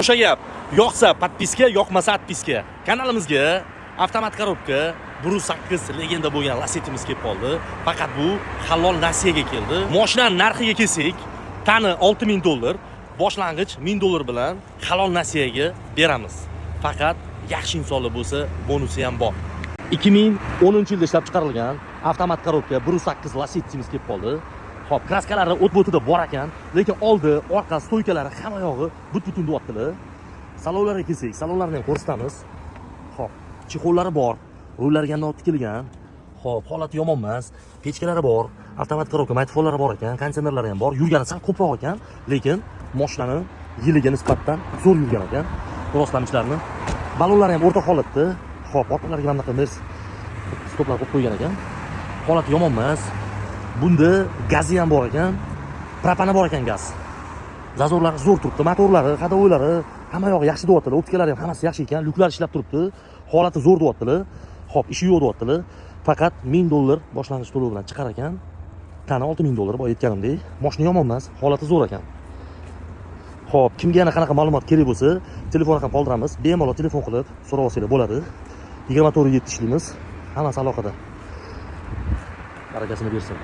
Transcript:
O'sha gap, yoqsa podpiska, yoqmasa отписка. Kanalimizga avtomat korobka 1.8 legenda bo'lgan Lacetti'miz kelib qoldi. Faqat bu halol nasiyaga keldi. Mashinaning narxiga kelsak, tani $6000, boshlang'ich $1000 bilan halol nasiyaga beramiz. Faqat yaxshi insonlar bo'lsa, bonusi ham bor. 2010-yilda ishlab chiqarilgan avtomat korobka 1.8 Lacetti'miz kelib qoldi. Xo'p, kraskalari o't-bo'tida bor ekan, lekin oldi, orqa stoykalari hamma yog'i but-butun deyaptilar. Salonlarga kelsak, salonlarni ham ko'rsatamiz. Xo'p, chexollari bor, rullarga ham tikilgan. Xo'p, holati yomon emas. Pechkalari bor, avtomat korobka maytfonlari bor ekan, konditsionerlari ham bor. Yurgani sal ko'proq ekan, lekin mashinaning yiliga nisbatan zo'r yurgan ekan. Rostlamchilarni. Balonlari ham o'rta holatda. Xo'p, orqalariga mana bunaqa Mercedes stoplar qo'yib qo'ygan ekan. Holati yomon emas. Bunda gazi ham bor ekan, propani bor ekan gaz. Zazorlari zo'r turibdi, motorlari, hadovoylari hamma yog'i yaxshi deyaptilar. Optikalari ham hammasi yaxshi ekan, lyuklar ishlab turibdi. Holati zo'r deyaptilar. Xo'p, ishi yo'q deyaptilar. Faqat $1000 boshlang'ich to'lov bilan chiqar ekan. Tani $6000 boya aytganimdek. Mashina yomon emas, holati zo'r ekan. Xo'p, kimga yana qanaqa ma'lumot kerak bo'lsa, telefon raqam qoldiramiz. Bemalol telefon qilib so'rab olsanglar bo'ladi. 24/7 ishlaymiz. Hammasi aloqada. Barakasini bersin.